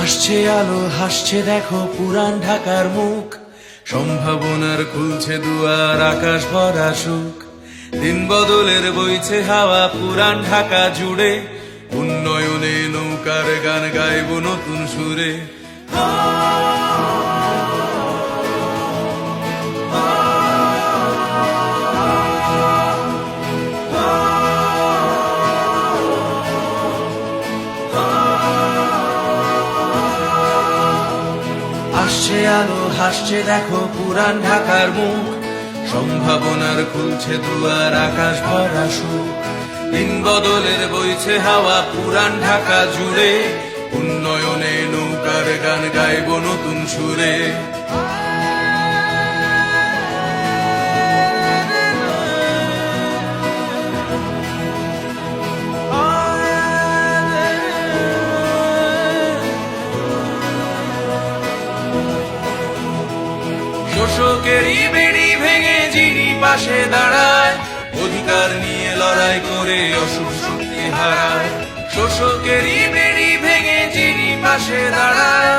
হাসছে আলো, হাসছে দেখো পুরান ঢাকার মুখ, সম্ভাবনার খুলছে দুয়ার, আকাশ ভরা সুখ। দিন বদলের বইছে হাওয়া পুরান ঢাকা জুড়ে, উন্নয়নে নৌকার গান গাইব নতুন সুরে। হাসছে আলো, হাসছে দেখো পুরান ঢাকার মুখ, সম্ভাবনার খুলছে দুয়ার, আকাশ ভরা সুখ। দিন বদলের বইছে হাওয়া পুরান ঢাকা জুড়ে, উন্নয়নে নৌকার গান গাইব নতুন সুরে। শোষকেরই বেড়ি ভেঙে যিনি পাশে দাঁড়ায়, অধিকার নিয়ে লড়াই করে অসুর শক্তি হারায়। শোষকেরই বেড়ি ভেঙে যিনি পাশে দাঁড়ায়,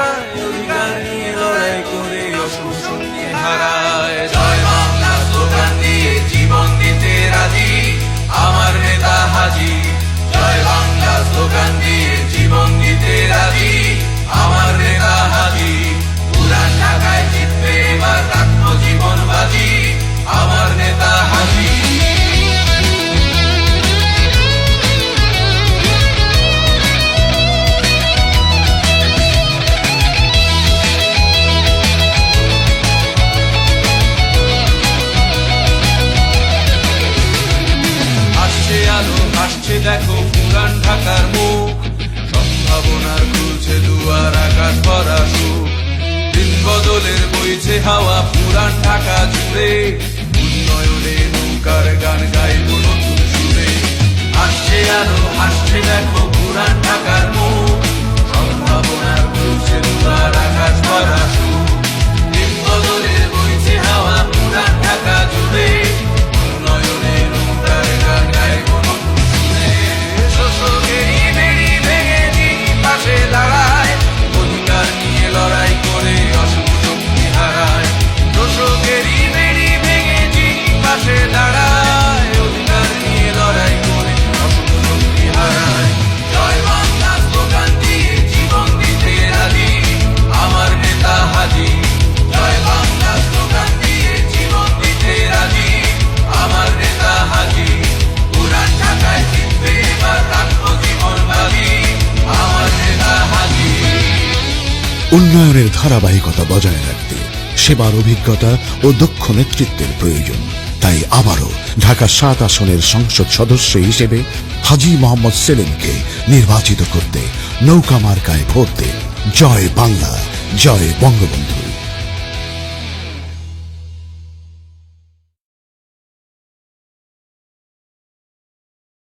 অধিকার নিয়ে লড়াই করে অসুর শক্তি হারায়। জয় বাংলা স্লোগান দিয়ে জীবন দিতে রাজি আমার নেতা হাজি। জয় বাংলা স্লোগান দিয়ে জীবন দিতে রাজি আমার নেতা হাজি। পুরান ঢাকায় জিতবে এবার, রাখবো জীবন বাজি আমার নেতা হাজি। হাসছে আলো, হাসছে দেখো পুরান ঢাকার মুখ, সম্ভাবনার খুলছে দুয়ার, আকাশ ভরা সুখ। দিন বদলের বইছে হাওয়া পুরান ঢাকা জুড়ে, উন্নয়নে নৌকার গান গাইব নতুন সুরে। হাসছে আলো, হাসছে দেখো পুরান ঢাকার মুখ, সম্ভাবনার খুলছে দুয়ার, আকাশ ভরা সুখ। দিন বদলের বইছে হাওয়া পুরান ঢাকা জুড়ে, উন্নয়নে নৌকার গান গাইব নতুন সুরে। শোষকেরই বেড়ি ভেঙে যিনি পাশে দাঁড়ায়, অধিকার নিয়ে লড়াই করে অসুর শক্তি হারায়। শোষকেরই বেড়ি ভেঙে যিনি পাশে দাঁড়ায়, অধিকার নিয়ে লড়াই করে অসুর শক্তি হারায়। জয় বাংলা স্লোগান দিয়ে জীবন দিতে রাজি আমার নেতা হাজি। জয় বাংলা স্লোগান দিয়ে জীবন দিতে রাজি আমার নেতা হাজি। পুরান ঢাকায় জিতবে এবার, রাখবো জীবন বাজি আমার নেতা হাজি। উন্নয়নের ধারাবাহিকতা বজায় রাখতে সেবার অভিজ্ঞতা ও দক্ষ নেতৃত্বের প্রয়োজন। তাই আবারও ঢাকা ৭ আসনের সংসদ সদস্য হিসেবে হাজী মোহাম্মদ সেলিমকে নির্বাচিত করতে নৌকা মার্কায় ভোট দেন। জয় বাংলা, জয় বঙ্গবন্ধু।